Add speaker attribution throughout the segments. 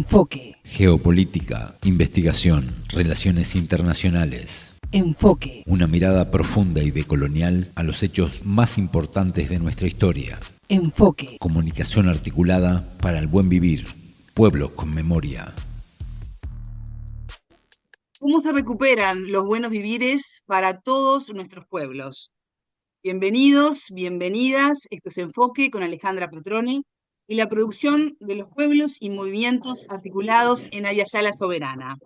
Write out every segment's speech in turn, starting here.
Speaker 1: Enfoque.
Speaker 2: Geopolítica, investigación, relaciones internacionales.
Speaker 1: Enfoque.
Speaker 2: Una mirada profunda y decolonial a los hechos más importantes de nuestra historia.
Speaker 1: Enfoque.
Speaker 2: Comunicación articulada para el buen vivir. Pueblos con memoria.
Speaker 3: ¿Cómo se recuperan los buenos vivires para todos nuestros pueblos? Bienvenidos, bienvenidas. Esto es Enfoque con Alejandra Petroni y la producción de los pueblos y movimientos articulados en Ayayala Soberana.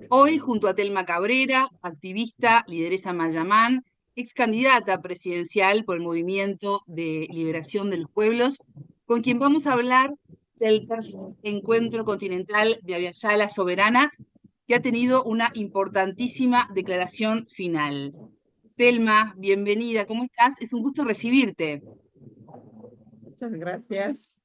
Speaker 3: Hoy, junto a Telma Cabrera, activista, lideresa Mayamán, ex candidata presidencial por el Movimiento de Liberación de los Pueblos, con quien vamos a hablar del tercer encuentro continental de Ayayala Soberana, que ha tenido una importantísima declaración final. Telma, bienvenida, ¿cómo estás? Es un gusto recibirte.
Speaker 4: Muchas gracias.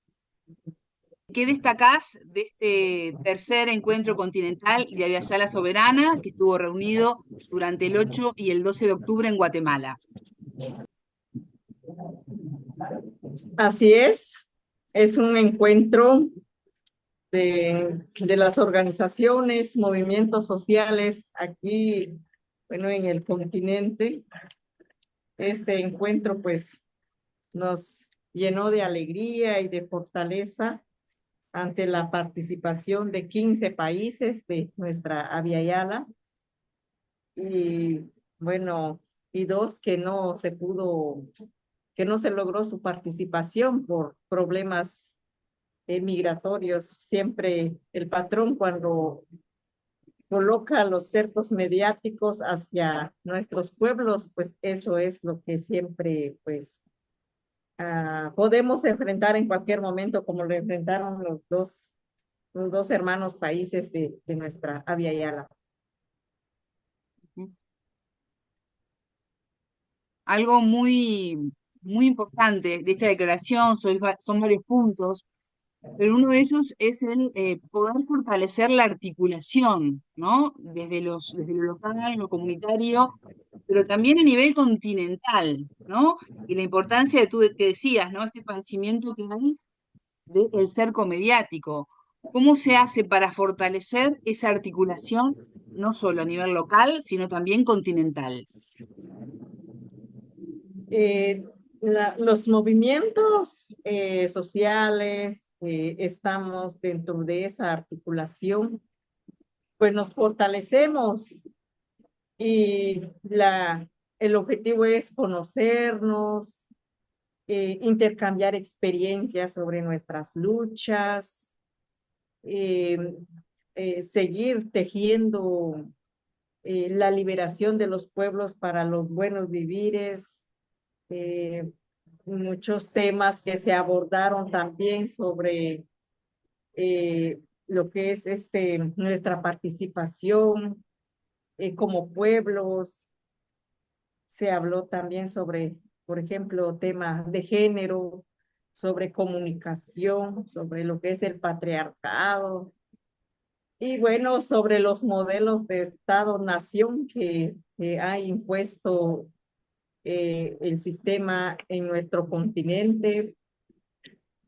Speaker 3: ¿Qué destacás de este tercer encuentro continental de Ayayala Soberana, que estuvo reunido durante el 8 y el 12 de octubre en Guatemala?
Speaker 4: Así es un encuentro de las organizaciones, movimientos sociales aquí, bueno, en el continente. Este encuentro pues nos llenó de alegría y de fortaleza ante la participación de 15 países de nuestra Ayayala y bueno, y dos que no se logró su participación por problemas migratorios. Siempre el patrón, cuando coloca los cercos mediáticos hacia nuestros pueblos, pues eso es lo que siempre podemos enfrentar en cualquier momento, como lo enfrentaron los dos hermanos países de nuestra Ayayala.
Speaker 3: Algo muy importante de esta declaración son varios puntos, pero uno de ellos es el poder fortalecer la articulación, ¿no? Desde lo local, lo comunitario, pero también a nivel continental, ¿no? Y la importancia de tú que decías, ¿no? Este padecimiento que hay del cerco mediático. ¿Cómo se hace para fortalecer esa articulación, no solo a nivel local, sino también continental?
Speaker 4: Los movimientos sociales, estamos dentro de esa articulación, pues nos fortalecemos y el objetivo es conocernos, intercambiar experiencias sobre nuestras luchas, seguir tejiendo la liberación de los pueblos para los buenos vivires. Muchos temas que se abordaron también sobre lo que es nuestra participación como pueblos. Se habló también sobre, por ejemplo, temas de género, sobre comunicación, sobre lo que es el patriarcado y bueno, sobre los modelos de Estado-nación que ha impuesto el sistema en nuestro continente.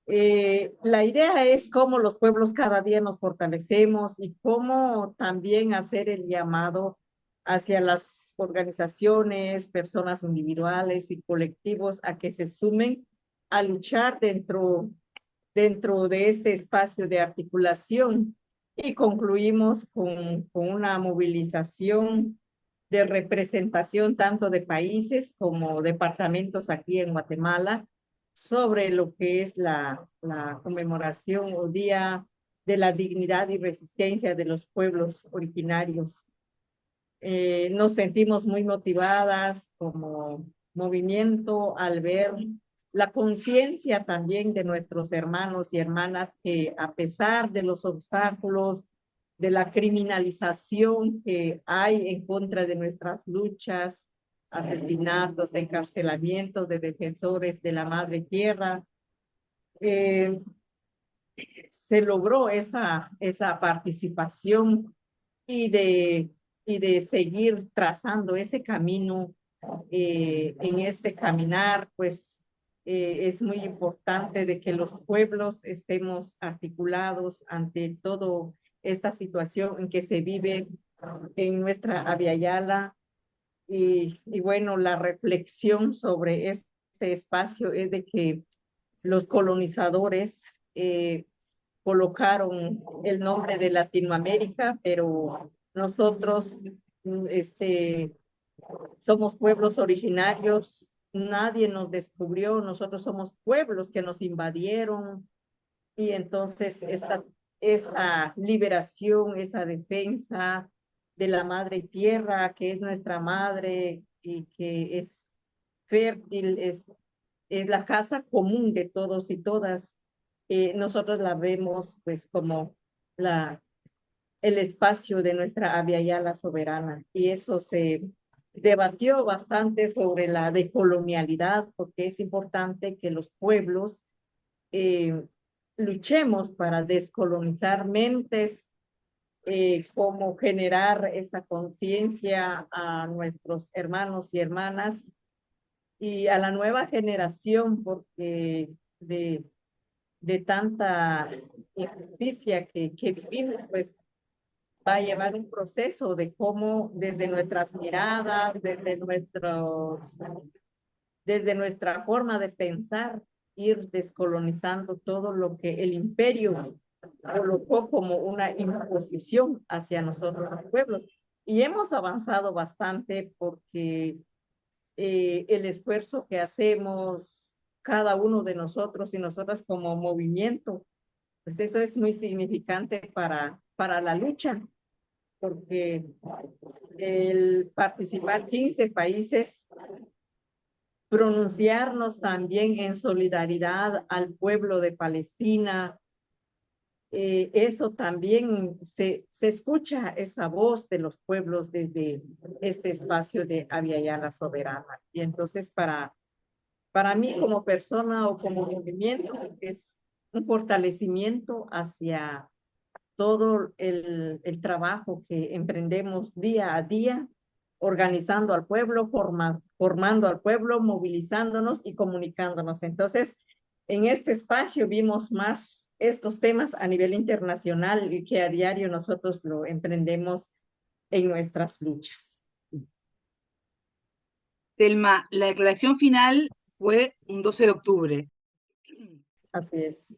Speaker 4: La idea es cómo los pueblos cada día nos fortalecemos y cómo también hacer el llamado hacia las organizaciones, personas individuales y colectivos a que se sumen a luchar dentro de este espacio de articulación. Y concluimos con una movilización de representación tanto de países como departamentos aquí en Guatemala sobre lo que es la conmemoración o Día de la Dignidad y Resistencia de los Pueblos Originarios. Nos sentimos muy motivadas como movimiento al ver la conciencia también de nuestros hermanos y hermanas que a pesar de los obstáculos, de la criminalización que hay en contra de nuestras luchas, asesinatos, encarcelamientos de defensores de la madre tierra, se logró esa participación y de seguir trazando ese camino. En este caminar, pues es muy importante de que los pueblos estemos articulados ante toda esta situación en que se vive en nuestra Abya Yala. Y bueno, la reflexión sobre este espacio es de que los colonizadores colocaron el nombre de Latinoamérica, pero nosotros somos pueblos originarios, nadie nos descubrió, nosotros somos pueblos que nos invadieron, y entonces esa liberación, esa defensa de la madre tierra, que es nuestra madre y que es fértil, es la casa común de todos y todas. Nosotros la vemos pues como el espacio de nuestra Abya Yala soberana, y eso se debatió bastante sobre la decolonialidad, porque es importante que los pueblos luchemos para descolonizar mentes, cómo generar esa conciencia a nuestros hermanos y hermanas y a la nueva generación, porque de tanta injusticia que vivimos, pues va a llevar un proceso de cómo desde nuestras miradas, desde nuestra forma de pensar, ir descolonizando todo lo que el imperio colocó como una imposición hacia nosotros los pueblos. Y hemos avanzado bastante porque el esfuerzo que hacemos cada uno de nosotros y nosotras como movimiento, pues eso es muy significante para la lucha, porque el participar 15 países, pronunciarnos también en solidaridad al pueblo de Palestina, eso también se escucha esa voz de los pueblos desde este espacio de Abya Yala soberana. Y entonces para mí como persona o como movimiento es un fortalecimiento hacia todo el trabajo que emprendemos día a día, organizando al pueblo, formando al pueblo, movilizándonos y comunicándonos. Entonces, en este espacio vimos más estos temas a nivel internacional y que a diario nosotros lo emprendemos en nuestras luchas.
Speaker 3: Telma, la declaración final fue un 12 de octubre.
Speaker 4: Así es.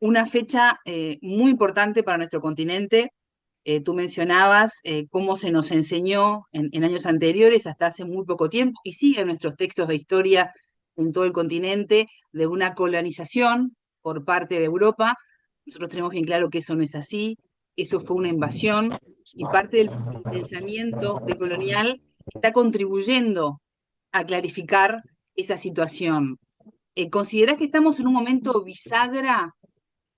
Speaker 3: Una fecha muy importante para nuestro continente. Tú mencionabas cómo se nos enseñó en años anteriores, hasta hace muy poco tiempo, y sigue en nuestros textos de historia en todo el continente, de una colonización por parte de Europa. Nosotros tenemos bien claro que eso no es así, eso fue una invasión, y parte del pensamiento decolonial está contribuyendo a clarificar esa situación. ¿Considerás que estamos en un momento bisagra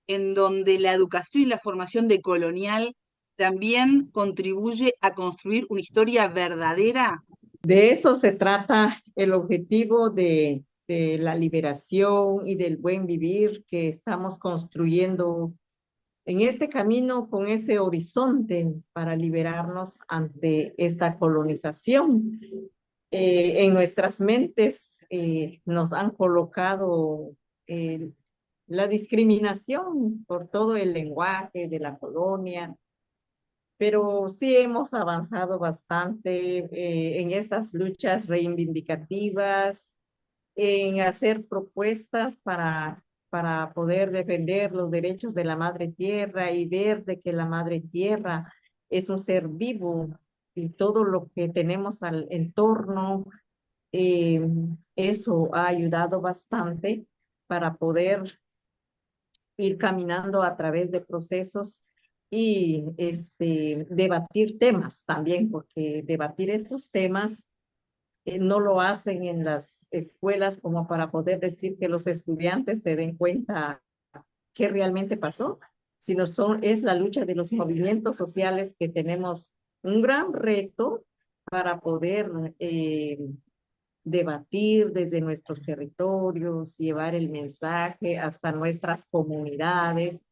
Speaker 3: en donde la educación y la formación decolonial también contribuye a construir una historia verdadera?
Speaker 4: De eso se trata el objetivo de la liberación y del buen vivir que estamos construyendo en este camino con ese horizonte para liberarnos ante esta colonización. En nuestras mentes nos han colocado la discriminación por todo el lenguaje de la colonia, pero sí hemos avanzado bastante en estas luchas reivindicativas, en hacer propuestas para poder defender los derechos de la madre tierra y ver de que la madre tierra es un ser vivo y todo lo que tenemos al entorno, eh, eso ha ayudado bastante para poder ir caminando a través de procesos y debatir temas también, porque debatir estos temas no lo hacen en las escuelas como para poder decir que los estudiantes se den cuenta qué realmente pasó, sino es la lucha de los movimientos sociales que tenemos un gran reto para poder debatir desde nuestros territorios, llevar el mensaje hasta nuestras comunidades,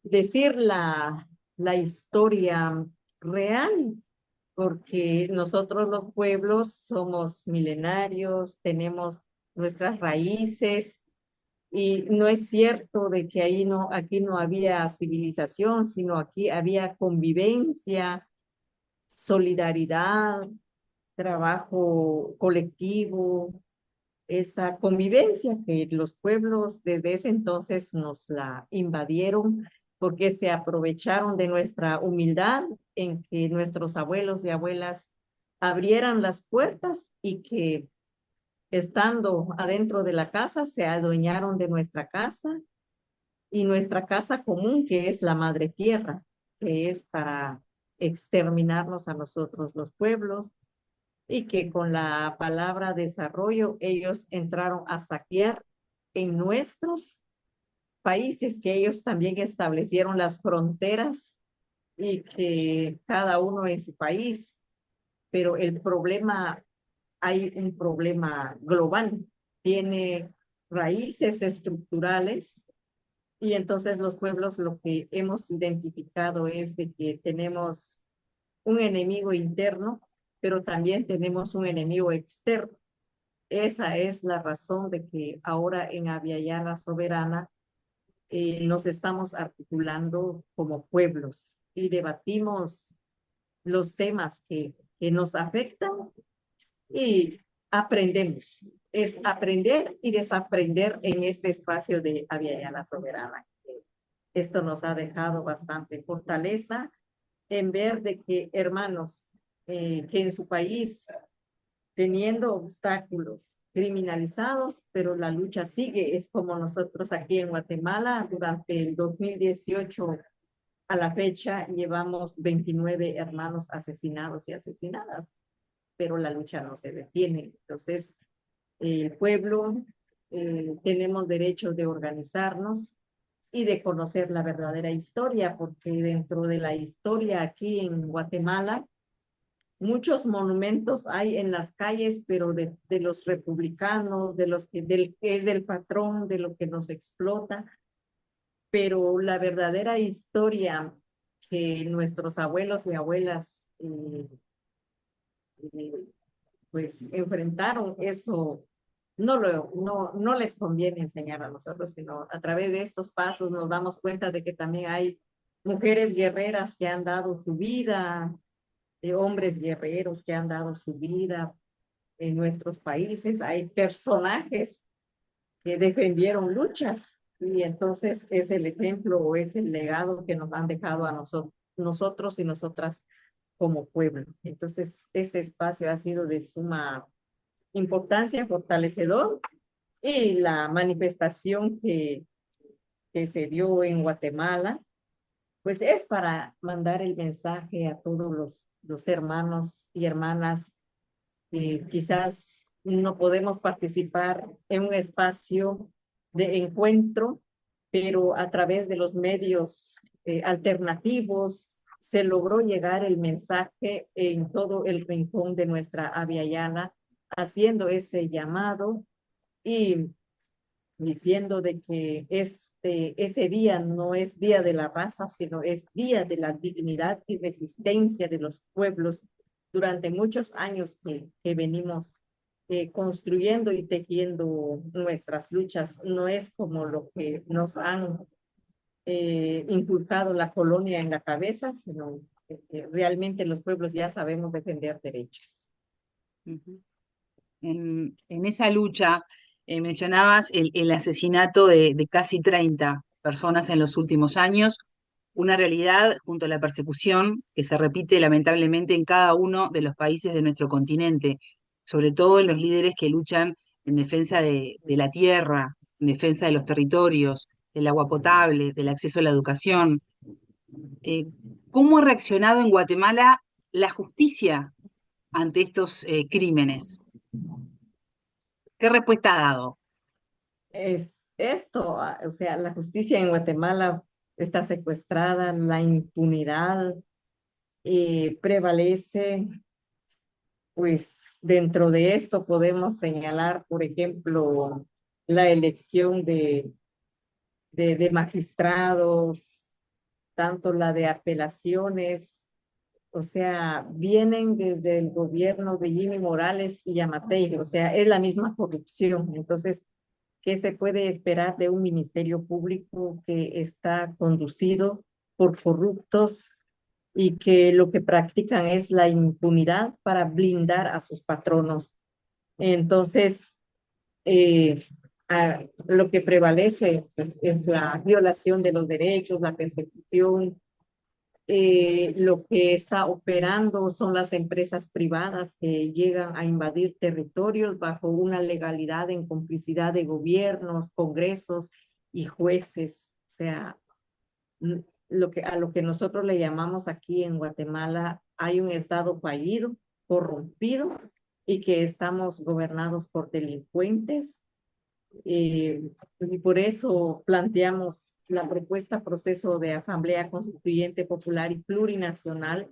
Speaker 4: decir la historia real, porque nosotros los pueblos somos milenarios, tenemos nuestras raíces. Y no es cierto de que aquí no había civilización, sino aquí había convivencia, solidaridad, trabajo colectivo, esa convivencia que los pueblos desde ese entonces nos la invadieron porque se aprovecharon de nuestra humildad en que nuestros abuelos y abuelas abrieran las puertas y que estando adentro de la casa se adueñaron de nuestra casa y nuestra casa común, que es la madre tierra, que es para exterminarnos a nosotros los pueblos, y que con la palabra desarrollo ellos entraron a saquear en nuestros países, que ellos también establecieron las fronteras y que cada uno en su país, pero el problema, hay un problema global, tiene raíces estructurales. Y entonces los pueblos lo que hemos identificado es de que tenemos un enemigo interno, pero también tenemos un enemigo externo. Esa es la razón de que ahora en Abya Soberana nos estamos articulando como pueblos y debatimos los temas que nos afectan y aprendemos. Es aprender y desaprender en este espacio de Abya Soberana. Esto nos ha dejado bastante fortaleza en ver de que hermanos que en su país teniendo obstáculos criminalizados, pero la lucha sigue. Es como nosotros aquí en Guatemala, durante el 2018 a la fecha, llevamos 29 hermanos asesinados y asesinadas, pero la lucha no se detiene. Entonces, el pueblo, tenemos derecho de organizarnos y de conocer la verdadera historia, porque dentro de la historia aquí en Guatemala, muchos monumentos hay en las calles, pero de los republicanos, del que es del patrón, de lo que nos explota, pero la verdadera historia que nuestros abuelos y abuelas eh, pues enfrentaron, eso no les conviene enseñar a nosotros, sino a través de estos pasos nos damos cuenta de que también hay mujeres guerreras que han dado su vida, hombres guerreros que han dado su vida en nuestros países, hay personajes que defendieron luchas y entonces es el ejemplo o es el legado que nos han dejado a nosotros y nosotras como pueblo. Entonces, este espacio ha sido de suma importancia, fortalecedor, y la manifestación que se dio en Guatemala, pues es para mandar el mensaje a todos los hermanos y hermanas que quizás no podemos participar en un espacio de encuentro, pero a través de los medios alternativos se logró llegar el mensaje en todo el rincón de nuestra Abya Yala, haciendo ese llamado y diciendo de que ese día no es día de la raza, sino es día de la dignidad y resistencia de los pueblos durante muchos años que venimos construyendo y tejiendo nuestras luchas. No es como lo que nos han inculcado la colonia en la cabeza, sino que realmente los pueblos ya sabemos defender derechos.
Speaker 3: En esa lucha mencionabas el asesinato de casi 30 personas en los últimos años, una realidad junto a la persecución que se repite lamentablemente en cada uno de los países de nuestro continente, sobre todo en los líderes que luchan en defensa de la tierra, en defensa de los territorios, del agua potable, del acceso a la educación. ¿Cómo ha reaccionado en Guatemala la justicia ante estos crímenes? ¿Qué respuesta ha dado?
Speaker 4: Es esto, o sea, la justicia en Guatemala está secuestrada, la impunidad prevalece. Pues dentro de esto podemos señalar, por ejemplo, la elección de magistrados, tanto la de apelaciones, O sea, vienen desde el gobierno de Jimmy Morales y Yamatei, o sea, es la misma corrupción. Entonces, ¿qué se puede esperar de un ministerio público que está conducido por corruptos y que lo que practican es la impunidad para blindar a sus patronos? Entonces, lo que prevalece pues, es la violación de los derechos, la persecución. Lo que está operando son las empresas privadas que llegan a invadir territorios bajo una legalidad en complicidad de gobiernos, congresos y jueces. O sea, a lo que nosotros le llamamos aquí en Guatemala, hay un Estado fallido, corrompido y que estamos gobernados por delincuentes, y por eso planteamos la propuesta proceso de Asamblea Constituyente Popular y Plurinacional,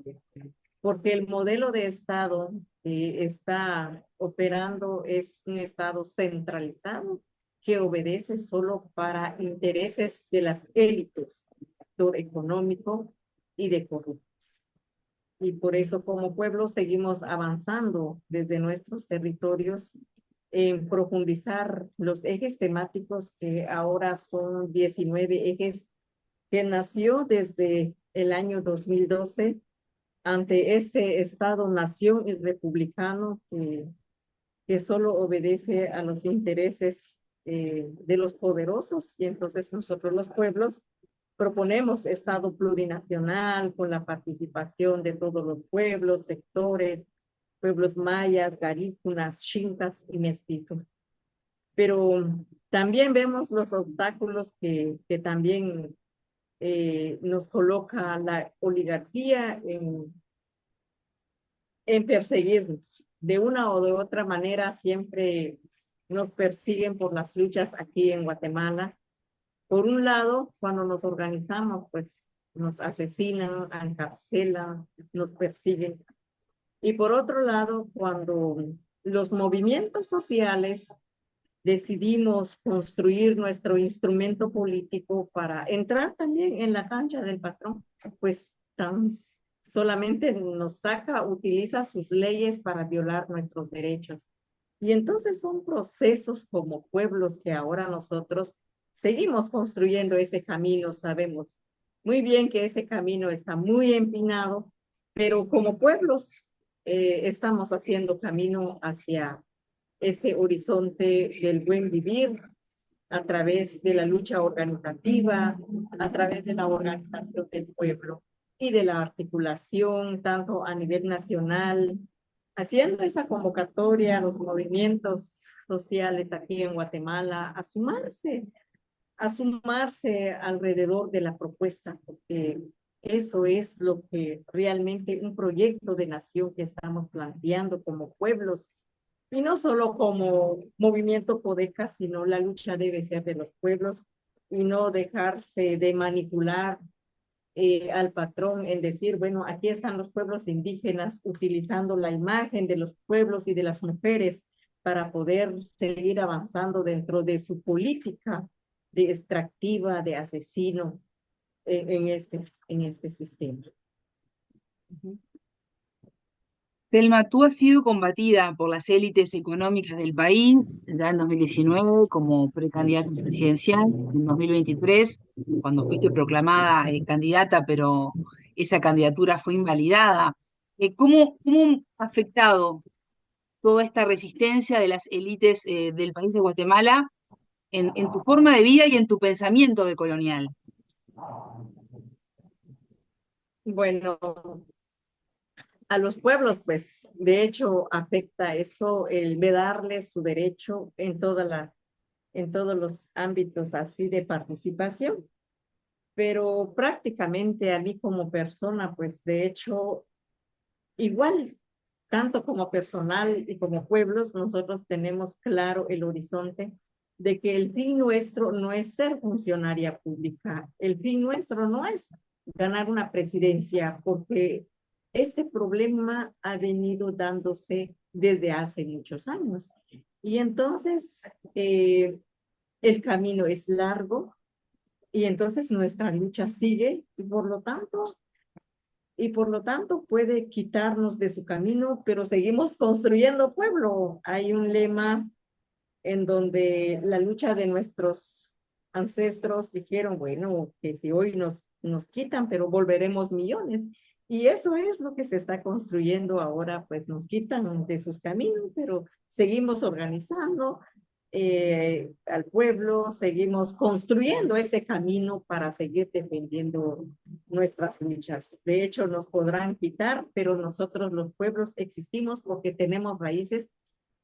Speaker 4: porque el modelo de Estado que está operando es un Estado centralizado que obedece solo para intereses de las élites del sector económico y de corruptos. Y por eso como pueblo seguimos avanzando desde nuestros territorios en profundizar los ejes temáticos que ahora son 19 ejes que nació desde el año 2012 ante este Estado-nación y republicano que solo obedece a los intereses de los poderosos, y entonces nosotros los pueblos proponemos Estado plurinacional con la participación de todos los pueblos, sectores, pueblos mayas, garífunas, xincas y mestizos. Pero también vemos los obstáculos que también nos coloca la oligarquía en perseguirnos. De una o de otra manera siempre nos persiguen por las luchas aquí en Guatemala. Por un lado, cuando nos organizamos, pues nos asesinan, encarcelan, nos persiguen. Y por otro lado, cuando los movimientos sociales decidimos construir nuestro instrumento político para entrar también en la cancha del patrón, pues solamente nos saca, utiliza sus leyes para violar nuestros derechos. Y entonces son procesos como pueblos que ahora nosotros seguimos construyendo ese camino, sabemos muy bien que ese camino está muy empinado, pero como pueblos estamos haciendo camino hacia ese horizonte del buen vivir a través de la lucha organizativa, a través de la organización del pueblo y de la articulación tanto a nivel nacional, haciendo esa convocatoria a los movimientos sociales aquí en Guatemala a sumarse alrededor de la propuesta, porque eso es lo que realmente un proyecto de nación que estamos planteando como pueblos, y no solo como movimiento Codeca, sino la lucha debe ser de los pueblos y no dejarse de manipular al patrón en decir, bueno, aquí están los pueblos indígenas utilizando la imagen de los pueblos y de las mujeres para poder seguir avanzando dentro de su política de extractiva, de asesino en este sistema.
Speaker 3: Telma, tú has sido combatida por las élites económicas del país ya en 2019 como precandidata presidencial, en 2023 cuando fuiste proclamada candidata, pero esa candidatura fue invalidada. ¿Cómo ha afectado toda esta resistencia de las élites del país de Guatemala en tu forma de vida y en tu pensamiento decolonial?
Speaker 4: Bueno, a los pueblos, pues, de hecho, afecta eso, el vedarles su derecho en en todos los ámbitos así de participación. Pero prácticamente a mí como persona, pues, de hecho, igual, tanto como personal y como pueblos, nosotros tenemos claro el horizonte de que el fin nuestro no es ser funcionaria pública, el fin nuestro no es ganar una presidencia, porque este problema ha venido dándose desde hace muchos años. Y entonces el camino es largo y entonces nuestra lucha sigue y por lo tanto y por lo tanto puede quitarnos de su camino, pero seguimos construyendo pueblo. Hay un lema en donde la lucha de nuestros ancestros dijeron, bueno, que si hoy nos quitan, pero volveremos millones. Y eso es lo que se está construyendo ahora, pues nos quitan de sus caminos, pero seguimos organizando al pueblo, seguimos construyendo ese camino para seguir defendiendo nuestras luchas. De hecho, nos podrán quitar, pero nosotros los pueblos existimos porque tenemos raíces.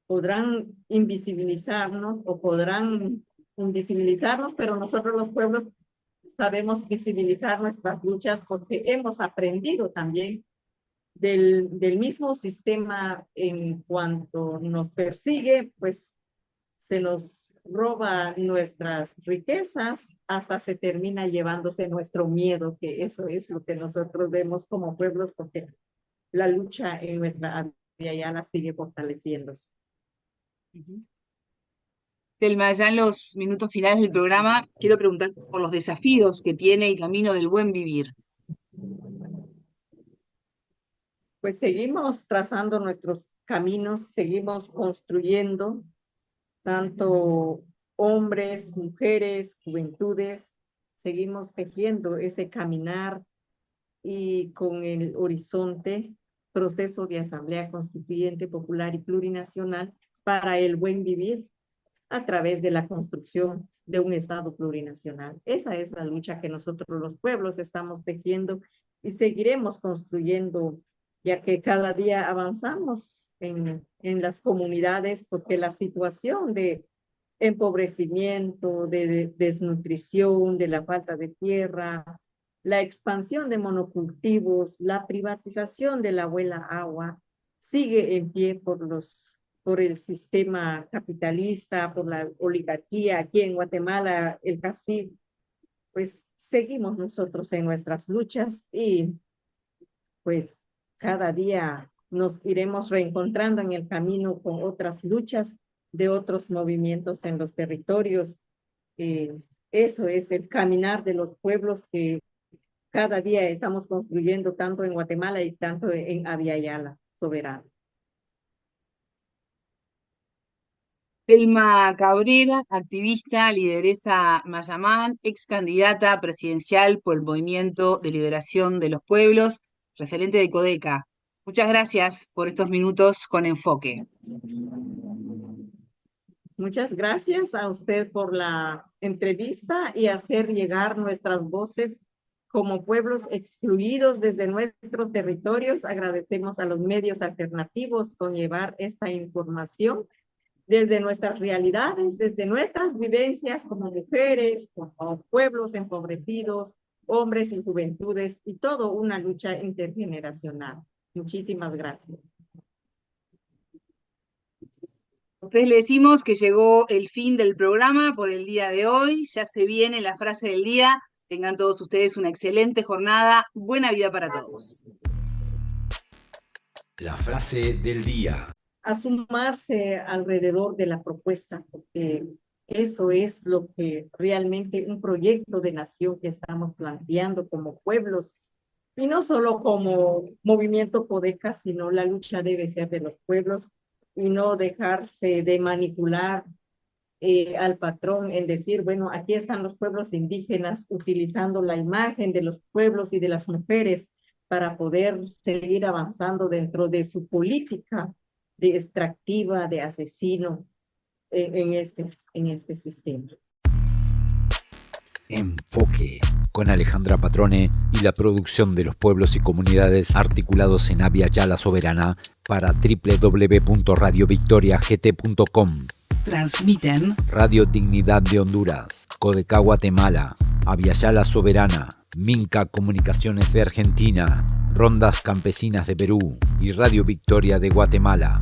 Speaker 4: Podrán invisibilizarnos o podrán invisibilizarnos, pero nosotros los pueblos sabemos visibilizar nuestras luchas porque hemos aprendido también del mismo sistema. En cuanto nos persigue, pues se nos roba nuestras riquezas, hasta se termina llevándose nuestro miedo, que eso es lo que nosotros vemos como pueblos, porque la lucha en nuestra Abya sigue fortaleciéndose.
Speaker 3: Telma, ya en los minutos finales del programa, quiero preguntar por los desafíos que tiene el camino del buen vivir.
Speaker 4: Pues seguimos trazando nuestros caminos, seguimos construyendo, tanto hombres, mujeres, juventudes, seguimos tejiendo ese caminar y con el horizonte, proceso de asamblea constituyente popular y plurinacional para el buen vivir a través de la construcción de un Estado plurinacional. Esa es la lucha que nosotros los pueblos estamos tejiendo y seguiremos construyendo, ya que cada día avanzamos en las comunidades, porque la situación de empobrecimiento, de desnutrición, de la falta de tierra, la expansión de monocultivos, la privatización de la abuela agua, sigue en pie por el sistema capitalista, por la oligarquía. Aquí en Guatemala, el cacique, pues seguimos nosotros en nuestras luchas y pues cada día nos iremos reencontrando en el camino con otras luchas de otros movimientos en los territorios. Eso es el caminar de los pueblos que cada día estamos construyendo, tanto en Guatemala y tanto en Abya soberana.
Speaker 3: Telma Cabrera, activista, lideresa Mayamán, ex candidata presidencial por el Movimiento de Liberación de los Pueblos, referente de Codeca. Muchas gracias por estos minutos con Enfoque.
Speaker 4: Muchas gracias a usted por la entrevista y hacer llegar nuestras voces como pueblos excluidos desde nuestros territorios. Agradecemos a los medios alternativos con llevar esta información desde nuestras realidades, desde nuestras vivencias como mujeres, como pueblos empobrecidos, hombres y juventudes, y todo una lucha intergeneracional. Muchísimas gracias.
Speaker 3: Ustedes le decimos que llegó el fin del programa por el día de hoy. Ya se viene la frase del día. Tengan todos ustedes una excelente jornada. Buena vida para todos.
Speaker 2: La frase del día.
Speaker 4: A sumarse alrededor de la propuesta, porque eso es lo que realmente un proyecto de nación que estamos planteando como pueblos, y no solo como movimiento Codeca, sino la lucha debe ser de los pueblos y no dejarse de manipular al patrón en decir, bueno, aquí están los pueblos indígenas, utilizando la imagen de los pueblos y de las mujeres para poder seguir avanzando dentro de su política de extractiva, de asesino en este sistema.
Speaker 2: Enfoque, con Alejandra Patrone y la producción de los pueblos y comunidades articulados en Abya Soberana para www.radiovictoriagt.com.
Speaker 3: Transmiten
Speaker 2: Radio Dignidad de Honduras, Codeca Guatemala, Abya Soberana, Minca Comunicaciones de Argentina, Rondas Campesinas de Perú y Radio Victoria de Guatemala.